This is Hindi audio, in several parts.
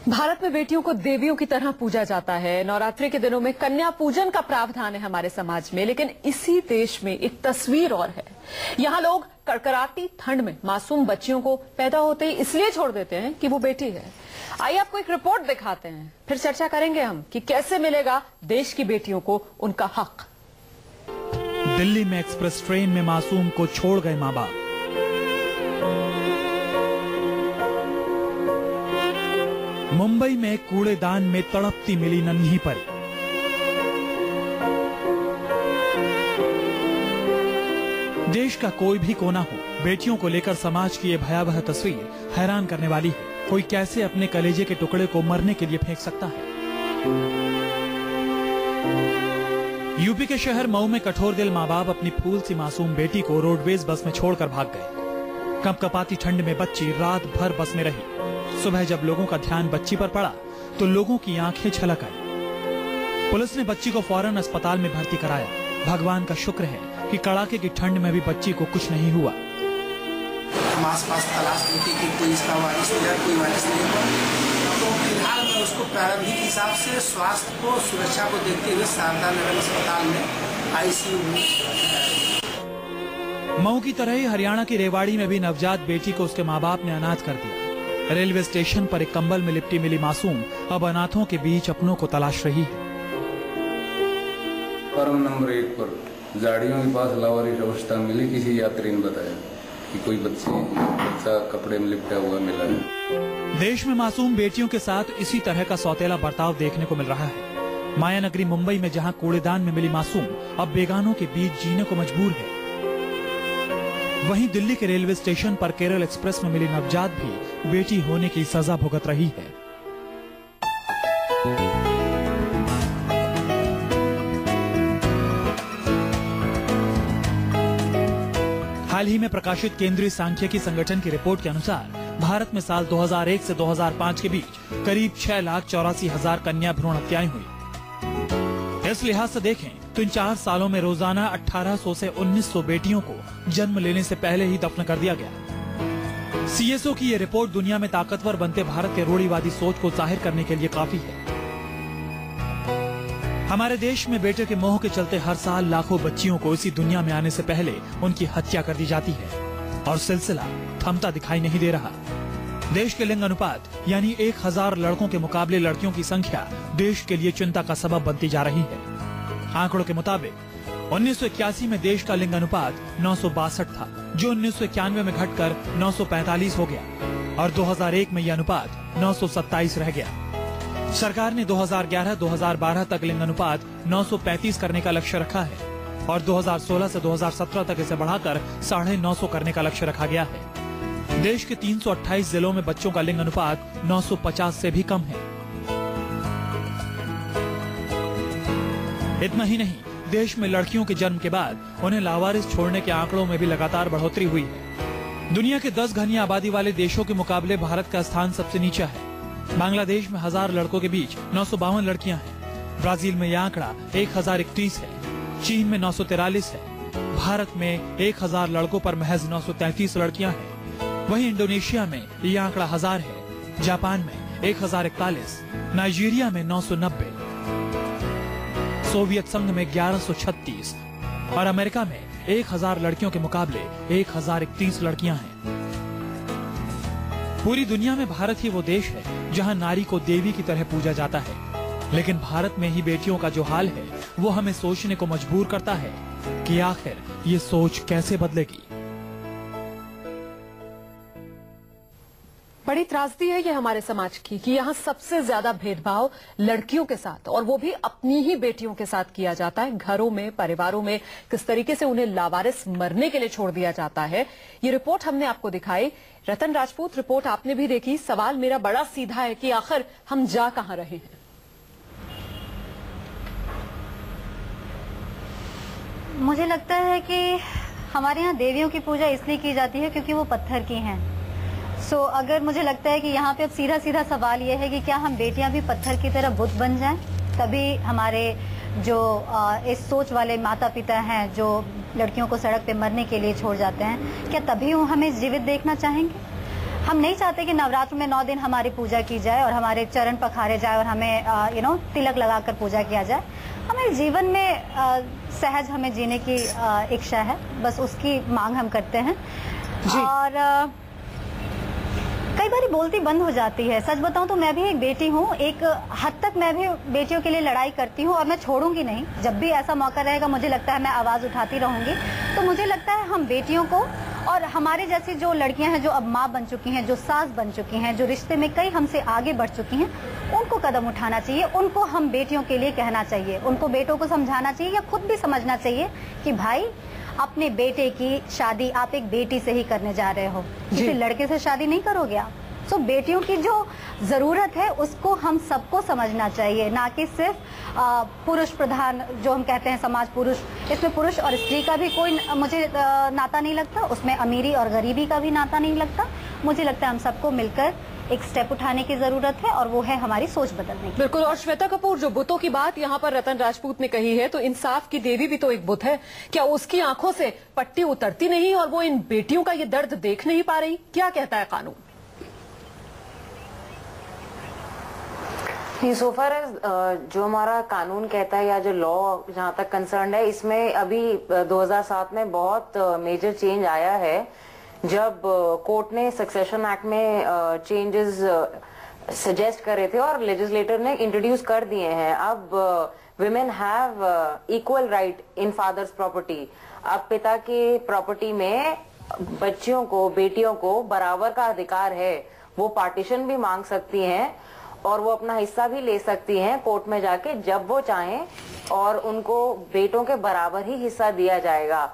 भारत में बेटियों को देवियों की तरह पूजा जाता है। नवरात्रि के दिनों में कन्या पूजन का प्रावधान है हमारे समाज में, लेकिन इसी देश में एक तस्वीर और है। यहाँ लोग कड़कड़ाती ठंड में मासूम बच्चियों को पैदा होते ही इसलिए छोड़ देते हैं कि वो बेटी है। आइए आपको एक रिपोर्ट दिखाते हैं, फिर चर्चा करेंगे हम कि कैसे मिलेगा देश की बेटियों को उनका हक। दिल्ली में एक्सप्रेस ट्रेन में मासूम को छोड़ गए मां बाप। मुंबई में कूड़ेदान में तड़पती मिली नन्ही परी। देश का कोई भी कोना हो, बेटियों को लेकर समाज की ये भयावह तस्वीर हैरान करने वाली है। कोई कैसे अपने कलेजे के टुकड़े को मरने के लिए फेंक सकता है। यूपी के शहर मऊ में कठोर दिल माँ बाप अपनी फूल सी मासूम बेटी को रोडवेज बस में छोड़कर भाग गए। कपकपाती ठंड में बच्ची रात भर बस में रही। सुबह जब लोगों का ध्यान बच्ची पर पड़ा तो लोगों की आंखें छलक आई। पुलिस ने बच्ची को फौरन अस्पताल में भर्ती कराया। भगवान का शुक्र है कि कड़ाके की ठंड में भी बच्ची को कुछ नहीं हुआ। हम आसपास तलाश करते कि कोई इसका वारिस नहीं है, कोई वारिस नहीं हुआ। तो फिलहाल मैं उसको प्रारंभिक हिसाब से स्वास्थ्य को, सुरक्षा को देखते हुए शारदा नगर अस्पताल में आईसीयू में। मऊ की तरह ही हरियाणा की रेवाड़ी में भी नवजात बेटी को उसके माँ बाप ने अनाथ कर दिया। रेलवे स्टेशन पर एक कंबल में लिपटी मिली मासूम अब अनाथों के बीच अपनों को तलाश रही है। प्लेटफार्म नंबर 1 पर झाड़ियों के पास लावारिस अवस्था मिली। किसी यात्री ने बताया कि कोई बच्चा कपड़े में लिपटा हुआ मिला है। देश में मासूम बेटियों के साथ इसी तरह का सौतेला बर्ताव देखने को मिल रहा है। माया नगरी मुंबई में जहां कूड़ेदान में मिली मासूम अब बेगानों के बीच जीने को मजबूर है, वहीं दिल्ली के रेलवे स्टेशन पर केरल एक्सप्रेस में मिली नवजात भी बेटी होने की सजा भुगत रही है। हाल ही में प्रकाशित केंद्रीय सांख्यिकी संगठन की रिपोर्ट के अनुसार भारत में साल 2001 से 2005 के बीच करीब 6,84,000 कन्या भ्रूण हत्याएं हुई। इस लिहाज से देखें तो इन 4 सालों में रोजाना 1800 से 1900 बेटियों को जन्म लेने से पहले ही दफन कर दिया गया। सीएसओ की ये रिपोर्ट दुनिया में ताकतवर बनते भारत के रूढ़िवादी सोच को जाहिर करने के लिए काफी है। हमारे देश में बेटे के मोह के चलते हर साल लाखों बच्चियों को इसी दुनिया में आने से पहले उनकी हत्या कर दी जाती है और सिलसिला थमता दिखाई नहीं दे रहा। देश के लिंग अनुपात यानी 1000 लड़कों के मुकाबले लड़कियों की संख्या देश के लिए चिंता का सबब बनती जा रही है। आंकड़ों के मुताबिक 1981 में देश का लिंग अनुपात 962 था, जो 1991 में घटकर 945 हो गया और 2001 में यह अनुपात 927 रह गया। सरकार ने 2011-2012 तक लिंग अनुपात 935 करने का लक्ष्य रखा है और 2016 से 2017 तक इसे बढ़ाकर 950 करने का लक्ष्य रखा गया है। देश के 328 जिलों में बच्चों का लिंग अनुपात 950 से भी कम है। इतना ही नहीं, देश में लड़कियों के जन्म के बाद उन्हें लावारिस छोड़ने के आंकड़ों में भी लगातार बढ़ोतरी हुई है। दुनिया के 10 घनी आबादी वाले देशों के मुकाबले भारत का स्थान सबसे नीचा है। बांग्लादेश में 1000 लड़कों के बीच 952 लड़कियां हैं। ब्राजील में यह आंकड़ा 1031 है। चीन में 943 है। भारत में 1000 लड़कों पर महज 933 लड़कियां हैं। वहीं इंडोनेशिया में यह आंकड़ा 1000 है। जापान में 1041, नाइजीरिया में 990, सोवियत संघ में 1136 और अमेरिका में 1000 लड़कियों के मुकाबले 1031 लड़कियां हैं। पूरी दुनिया में भारत ही वो देश है जहां नारी को देवी की तरह पूजा जाता है, लेकिन भारत में ही बेटियों का जो हाल है वो हमें सोचने को मजबूर करता है कि आखिर ये सोच कैसे बदलेगी। बड़ी त्रासदी है ये हमारे समाज की कि यहाँ सबसे ज्यादा भेदभाव लड़कियों के साथ, और वो भी अपनी ही बेटियों के साथ किया जाता है। घरों में, परिवारों में किस तरीके से उन्हें लावारिस मरने के लिए छोड़ दिया जाता है, ये रिपोर्ट हमने आपको दिखाई। रतन राजपूत, रिपोर्ट आपने भी देखी। सवाल मेरा बड़ा सीधा है कि आखिर हम जा कहां रहे हैं। मुझे लगता है कि हमारे यहाँ देवियों की पूजा इसलिए की जाती है क्योंकि वो पत्थर की हैं। अगर मुझे लगता है कि यहाँ पे अब सीधा सीधा सवाल ये है कि क्या हम बेटियां भी पत्थर की तरह बुत बन जाएं, तभी हमारे जो इस सोच वाले माता पिता हैं जो लड़कियों को सड़क पे मरने के लिए छोड़ जाते हैं, क्या तभी वो हमें जीवित देखना चाहेंगे? हम नहीं चाहते कि नवरात्र में 9 दिन हमारी पूजा की जाए और हमारे चरण पखारे जाए और हमें तिलक लगाकर पूजा किया जाए। हमारे जीवन में सहज हमें जीने की इच्छा है, बस उसकी मांग हम करते हैं। और कई बार बोलती बंद हो जाती है। सच बताऊं तो मैं भी एक बेटी हूं, एक हद तक मैं भी बेटियों के लिए लड़ाई करती हूं और मैं छोड़ूंगी नहीं। जब भी ऐसा मौका रहेगा मुझे लगता है मैं आवाज उठाती रहूंगी। तो मुझे लगता है हम बेटियों को और हमारे जैसी जो लड़कियां हैं जो अब माँ बन चुकी हैं, जो सास बन चुकी हैं, जो रिश्ते में कई हमसे आगे बढ़ चुकी हैं, उनको कदम उठाना चाहिए। उनको हम बेटियों के लिए कहना चाहिए, उनको बेटों को समझाना चाहिए या खुद भी समझना चाहिए कि भाई अपने बेटे की शादी आप एक बेटी से ही करने जा रहे हो, किसी लड़के से शादी नहीं करोगे आप। तो बेटियों की जो जरूरत है उसको हम सबको समझना चाहिए, ना कि सिर्फ पुरुष प्रधान जो हम कहते हैं समाज, पुरुष, इसमें पुरुष और स्त्री का भी कोई मुझे नाता नहीं लगता, उसमें अमीरी और गरीबी का भी नाता नहीं लगता। मुझे लगता है हम सबको मिलकर एक स्टेप उठाने की जरूरत है और वो है हमारी सोच बदलने की। बिल्कुल। और श्वेता कपूर, जो बुतों की बात यहाँ पर रतन राजपूत ने कही है, तो इंसाफ की देवी भी तो एक बुत है। क्या उसकी आंखों से पट्टी उतरती नहीं और वो इन बेटियों का ये दर्द देख नहीं पा रही? क्या कहता है कानून? सो फार एज जो हमारा कानून कहता है या जो लॉ जहाँ तक कंसर्न है, इसमें अभी 2007 में बहुत मेजर चेंज आया है जब कोर्ट ने सक्सेशन एक्ट में चेंजेस सजेस्ट करे थे और लेजिस्लेटर ने इंट्रोड्यूस कर दिए हैं। अब women have equal right in fathers property. अब पिता की प्रॉपर्टी में बच्चियों को, बेटियों को बराबर का अधिकार है। वो पार्टीशन भी मांग सकती हैं और वो अपना हिस्सा भी ले सकती हैं कोर्ट में जाके जब वो चाहें, और उनको बेटों के बराबर ही हिस्सा दिया जाएगा।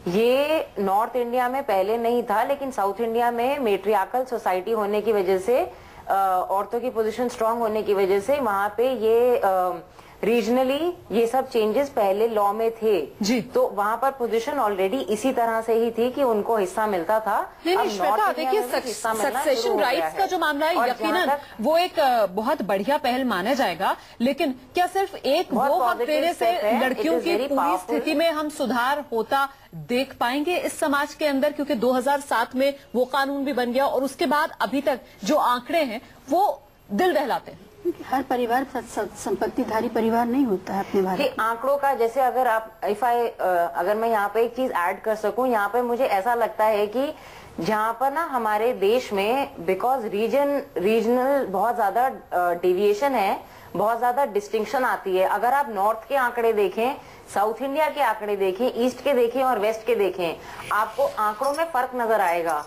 ये नॉर्थ इंडिया में पहले नहीं था, लेकिन साउथ इंडिया में मेट्रियार्कल सोसाइटी होने की वजह से, औरतों की पोजीशन स्ट्रांग होने की वजह से वहां पे ये रीजनली ये सब चेंजेस पहले लॉ में थे जी। तो वहां पर पोजीशन ऑलरेडी इसी तरह से ही थी कि उनको हिस्सा मिलता था। नहीं श्वेता, देखिए सक्सेशन राइट्स का जो मामला है यकीनन वो एक बहुत बढ़िया पहल माना जाएगा, लेकिन क्या सिर्फ एक वो हक देने से लड़कियों की पूरी स्थिति में हम सुधार होता देख पाएंगे इस समाज के अंदर? क्योंकि 2007 में वो कानून भी बन गया और उसके बाद अभी तक जो आंकड़े हैं वो दिल दहलाते हैं। हर परिवार संपत्तिधारी परिवार नहीं होता है अपने भारत में। आंकड़ों का जैसे अगर आप अगर मैं यहाँ पे एक चीज ऐड कर सकूं, यहाँ पे मुझे ऐसा लगता है कि जहाँ पर ना हमारे देश में बिकॉज रीजनल बहुत ज्यादा डेविएशन है, बहुत ज्यादा डिस्टिंक्शन आती है। अगर आप नॉर्थ के आंकड़े देखें, साउथ इंडिया के आंकड़े देखें, ईस्ट के देखें और वेस्ट के देखें, आपको आंकड़ों में फर्क नजर आएगा।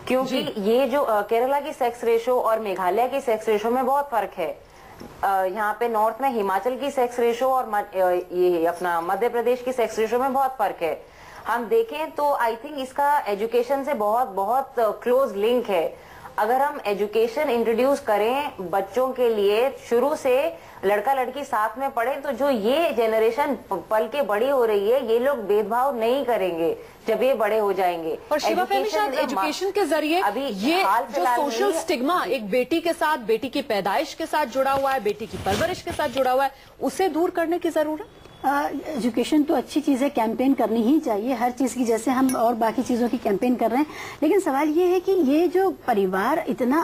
क्योंकि ये जो केरला की सेक्स रेशो और मेघालय की सेक्स रेशो में बहुत फर्क है। यहाँ पे नॉर्थ में हिमाचल की सेक्स रेशो और ये अपना मध्य प्रदेश की सेक्स रेशो में बहुत फर्क है। हम देखें तो आई थिंक इसका एजुकेशन से बहुत बहुत क्लोज लिंक है। अगर हम एजुकेशन इंट्रोड्यूस करें बच्चों के लिए, शुरू से लड़का लड़की साथ में पढ़े, तो जो ये जेनरेशन पल के बड़ी हो रही है, ये लोग भेदभाव नहीं करेंगे जब ये बड़े हो जाएंगे। और शिवा शायद एजुकेशन के जरिए अभी ये जो सोशल स्टिग्मा एक बेटी के साथ, बेटी की पैदाइश के साथ जुड़ा हुआ है, बेटी की परवरिश के साथ जुड़ा हुआ है, उसे दूर करने की जरूरत। एजुकेशन तो अच्छी चीज़ है, कैंपेन करनी ही चाहिए हर चीज़ की, जैसे हम और बाकी चीज़ों की कैंपेन कर रहे हैं। लेकिन सवाल ये है कि ये जो परिवार इतना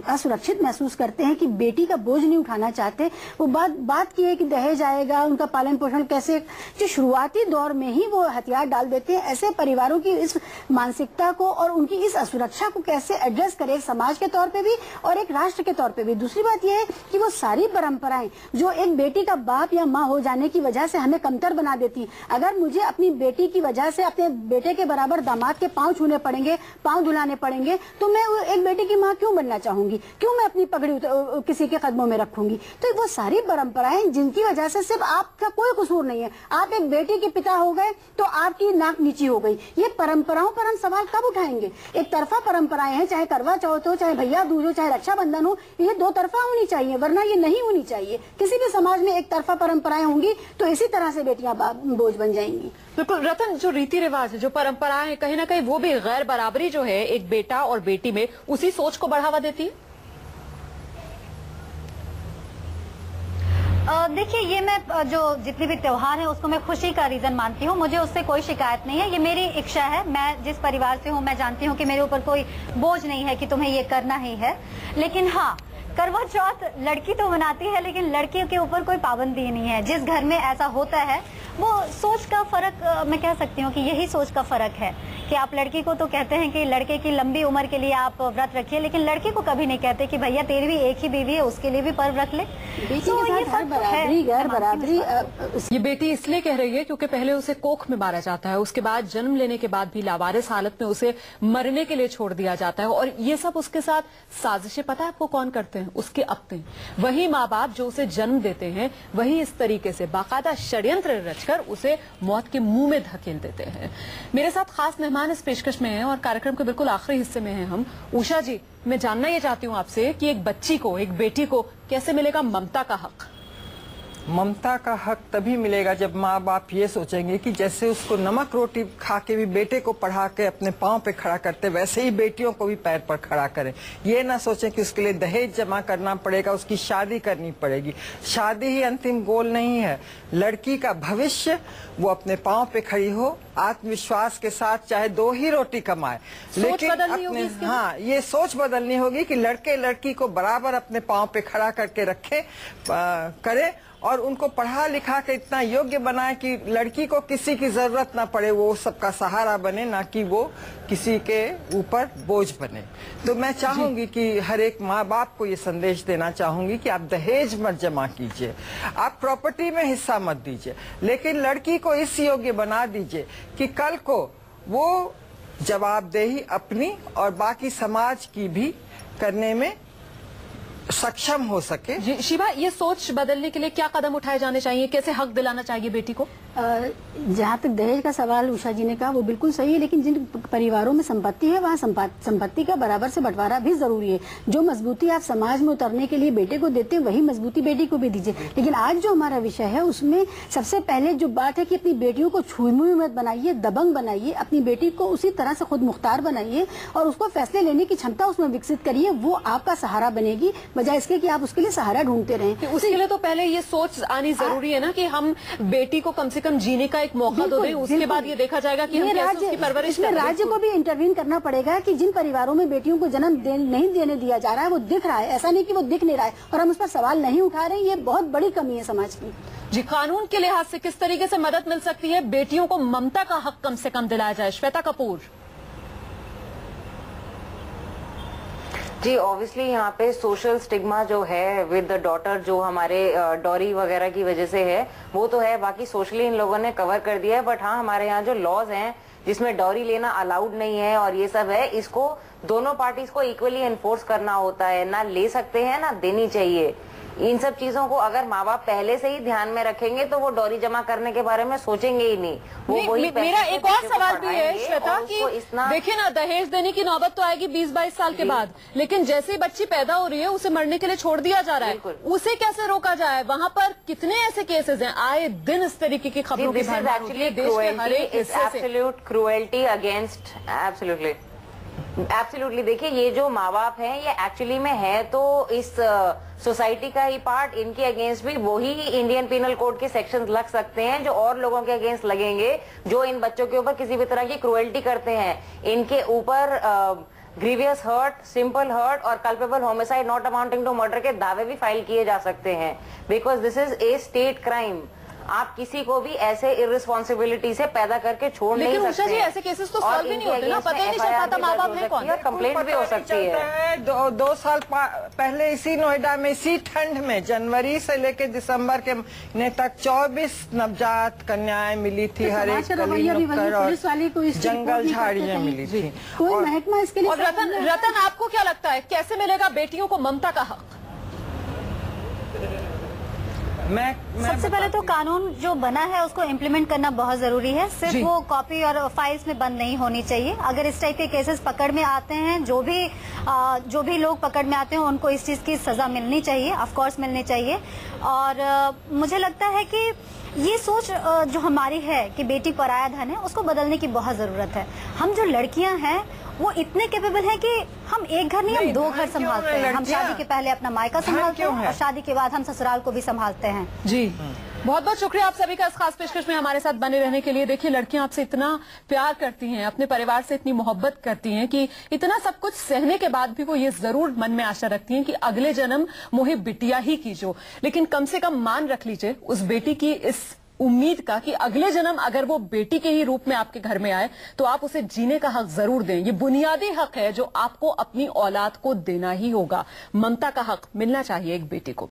असुरक्षित महसूस करते हैं कि बेटी का बोझ नहीं उठाना चाहते, वो बात की है कि दहेज आएगा, उनका पालन पोषण कैसे, जो शुरुआती दौर में ही वो हथियार डाल देते हैं। ऐसे परिवारों की इस मानसिकता को और उनकी इस असुरक्षा को कैसे एड्रेस करें, एक समाज के तौर पर भी और एक राष्ट्र के तौर पर भी। दूसरी बात यह है कि वो सारी परंपराएं जो एक बेटी का बाप या माँ हो जाने की वजह से हमें कमतर बना देती। अगर मुझे अपनी बेटी की वजह से अपने बेटे के बराबर दामाद के पांव छूने पड़ेंगे, पांव धुलाने पड़ेंगे, तो मैं एक बेटी की माँ क्यों बनना चाहूंगी? क्यों मैं अपनी पगड़ी किसी के कदमों में रखूंगी? तो वो सारी परंपराएं जिनकी वजह से सिर्फ आपका कोई कसूर नहीं है, आप एक बेटी के पिता हो गए तो आपकी नाक नीची हो गई। ये परंपराओं पर हम सवाल कब उठाएंगे? एक तरफा परंपराएं हैं, चाहे करवा चौथ हो, चाहे भैया दूज हो, चाहे रक्षाबंधन हो, ये दो तरफा होनी चाहिए, वरना ये नहीं होनी चाहिए। किसी भी समाज में एक तरफा परंपराएं होंगी तो इसी तरह से बेटियां बोझ बन जाएंगी। बिल्कुल रतन, जो रीति रिवाज है, जो परंपराएं, कहीं ना कहीं वो भी गैर बराबरी जो है एक बेटा और बेटी में, उसी सोच को बढ़ावा देती है। देखिए, ये मैं जो जितने भी त्योहार है उसको मैं खुशी का रीजन मानती हूँ। मुझे उससे कोई शिकायत नहीं है। ये मेरी इच्छा है। मैं जिस परिवार से हूँ मैं जानती हूँ कि मेरे ऊपर कोई बोझ नहीं है कि तुम्हें ये करना ही है। लेकिन हाँ, करवा चौथ लड़की तो मनाती है, लेकिन लड़कियों के ऊपर कोई पाबंदी नहीं है। जिस घर में ऐसा होता है वो सोच का फर्क, मैं कह सकती हूँ कि यही सोच का फर्क है कि आप लड़की को तो कहते हैं कि लड़के की लंबी उम्र के लिए आप व्रत रखिए, लेकिन लड़की को कभी नहीं कहते कि भैया तेरी भी एक ही बीवी है, उसके लिए भी पर्व रख ले। तो ये बराबरी, गैर बराबरी। ये बेटी इसलिए कह रही है क्योंकि पहले उसे कोख में मारा जाता है, उसके बाद जन्म लेने के बाद भी लावारिस हालत में उसे मरने के लिए छोड़ दिया जाता है। और ये सब उसके साथ साजिशें, पता है आपको कौन करते हैं? उसके अपने, वही माँ बाप जो उसे जन्म देते हैं, वही इस तरीके से बाकायदा षड्यंत्र रचकर उसे मौत के मुंह में धकेल देते हैं। मेरे साथ खास मेहमान इस पेशकश में हैं और कार्यक्रम के बिल्कुल आखिरी हिस्से में हैं हम। उषा जी, मैं जानना ये चाहती हूँ आपसे कि एक बच्ची को, एक बेटी को कैसे मिलेगा ममता का हक? ममता का हक तभी मिलेगा जब माँ बाप ये सोचेंगे कि जैसे उसको नमक रोटी खा के भी बेटे को पढ़ा के अपने पाँव पे खड़ा करते, वैसे ही बेटियों को भी पैर पर खड़ा करें। ये ना सोचें कि उसके लिए दहेज जमा करना पड़ेगा, उसकी शादी करनी पड़ेगी। शादी ही अंतिम गोल नहीं है। लड़की का भविष्य वो अपने पाँव पे खड़ी हो, आत्मविश्वास के साथ, चाहे 2 ही रोटी कमाए, लेकिन अपने, हाँ, ये सोच बदलनी होगी कि लड़के लड़की को बराबर अपने पाँव पे खड़ा करके रखे, करे और उनको पढ़ा लिखा के इतना योग्य बनाए कि लड़की को किसी की जरूरत ना पड़े, वो सबका सहारा बने, ना कि वो किसी के ऊपर बोझ बने। तो मैं चाहूंगी कि हर एक माँ बाप को ये संदेश देना चाहूंगी कि आप दहेज मत जमा कीजिए, आप प्रॉपर्टी में हिस्सा मत दीजिए, लेकिन लड़की को इस योग्य बना दीजिए कि कल को वो जवाबदेही अपनी और बाकी समाज की भी करने में सक्षम हो सके। जी शिवा, ये सोच बदलने के लिए क्या कदम उठाए जाने चाहिए? कैसे हक दिलाना चाहिए बेटी को? जहाँ तक दहेज का सवाल उषा जी ने कहा वो बिल्कुल सही है, लेकिन जिन परिवारों में संपत्ति है वहाँ संपत्ति का बराबर से बंटवारा भी जरूरी है। जो मजबूती आप समाज में उतरने के लिए बेटे को देते हैं वही मजबूती बेटी को भी दीजिए। लेकिन आज जो हमारा विषय है उसमें सबसे पहले जो बात है कि अपनी बेटियों को छुई-मुई मत बनाइए, दबंग बनाइए, अपनी बेटी को उसी तरह से खुद मुख्तार बनाइए और उसको फैसले लेने की क्षमता उसमें विकसित करिए। वो आपका सहारा बनेगी, बजाय इसके कि आप उसके लिए सहारा ढूंढते रहें। उसके लिए तो पहले ये सोच आनी जरूरी है ना कि हम बेटी को कम से कम जीने का एक मौका दो दें, उसके बाद ये देखा जाएगा कि हम कैसे उसकी परवरिश करें। राज्य को भी इंटरवीन करना पड़ेगा कि जिन परिवारों में बेटियों को जन्म नहीं देने दिया जा रहा है वो दिख रहा है, ऐसा नहीं कि वो दिख नहीं रहा है और हम उस पर सवाल नहीं उठा रहे। ये बहुत बड़ी कमी है समाज की। जी, कानून के लिहाज से किस तरीके से मदद मिल सकती है? बेटियों को ममता का हक कम से कम दिलाया जाए। श्वेता कपूर जी, ऑब्वियसली यहाँ पे सोशल स्टिग्मा जो है विद द डॉटर, जो हमारे डॉरी वगैरह की वजह से है, वो तो है। बाकी सोशली इन लोगों ने कवर कर दिया है। बट हाँ, हमारे यहाँ जो लॉज हैं जिसमें डॉरी लेना अलाउड नहीं है और ये सब है, इसको दोनों पार्टीज को इक्वली एनफोर्स करना होता है। ना ले सकते हैं ना देनी चाहिए। इन सब चीजों को अगर माँ बाप पहले से ही ध्यान में रखेंगे तो वो डॉरी जमा करने के बारे में सोचेंगे ही नहीं। वो वही मेरा एक और सवाल भी है श्वेता कि देखिए ना, दहेज देने की नौबत तो आएगी 20-22 साल के बाद, लेकिन जैसे ही बच्ची पैदा हो रही है उसे मरने के लिए छोड़ दिया जा रहा है। उसे कैसे रोका जाए? वहाँ पर कितने ऐसे केसेस हैं? आए दिन इस तरीके की खबरों की एब्सोल्यूट क्रूएल्टी अगेंस्ट एब्सोल्युटली। देखिए, ये जो माँ बाप हैं ये एक्चुअली में है तो इस सोसाइटी का ही पार्ट। इनके अगेंस्ट भी वही इंडियन पिनल कोड के सेक्शंस लग सकते हैं जो और लोगों के अगेंस्ट लगेंगे जो इन बच्चों के ऊपर किसी भी तरह की क्रूएल्टी करते हैं। इनके ऊपर ग्रीवियस हर्ट, सिंपल हर्ट और culpable homicide not amounting to murder के दावे भी फाइल किए जा सकते हैं, because this is a state crime. आप किसी को भी ऐसे इररिस्पॉन्सिबिलिटी से पैदा करके छोड़ नहीं सकते। उषा जी, ऐसे केसेस तो सॉल्व ही नहीं होते ना, पता ही नहीं चलता था माँ बाप है कौन। कंप्लेंट भी हो सकती है। 2 साल पहले इसी नोएडा में इसी ठंड में जनवरी से लेकर दिसंबर के महीने तक 24 नवजात कन्याएं मिली थी। हर एक गली नुक्कड़ और जंगल झाड़ियां मिली थी। कोई महकमा इसके लिए। और रतन, आपको क्या लगता है कैसे मिलेगा बेटियों को ममता का हक? सबसे पहले तो कानून जो बना है उसको इम्प्लीमेंट करना बहुत जरूरी है। सिर्फ वो कॉपी और फाइल्स में बंद नहीं होनी चाहिए। अगर इस टाइप के केसेस पकड़ में आते हैं, जो भी लोग पकड़ में आते हैं उनको इस चीज की सजा मिलनी चाहिए, ऑफ कोर्स मिलनी चाहिए। और मुझे लगता है कि ये सोच जो हमारी है कि बेटी पराया धन है, उसको बदलने की बहुत जरूरत है। हम जो लड़कियां हैं वो इतने कैपेबल है कि हम एक घर नहीं, हम दो घर संभालते हैं। हम शादी के पहले अपना मायका संभालते हैं और शादी के बाद हम ससुराल को भी संभालते हैं। जी बहुत बहुत शुक्रिया आप सभी का इस खास पेशकश में हमारे साथ बने रहने के लिए। देखिए, लड़कियां आपसे इतना प्यार करती हैं, अपने परिवार से इतनी मोहब्बत करती हैं कि इतना सब कुछ सहने के बाद भी वो ये जरूर मन में आशा रखती हैं कि अगले जन्म मोहे बिटिया ही कीजो। लेकिन कम से कम मान रख लीजिए उस बेटी की इस उम्मीद का कि अगले जन्म अगर वो बेटी के ही रूप में आपके घर में आए तो आप उसे जीने का हक जरूर दें। ये बुनियादी हक है जो आपको अपनी औलाद को देना ही होगा। ममता का हक मिलना चाहिए एक बेटी को।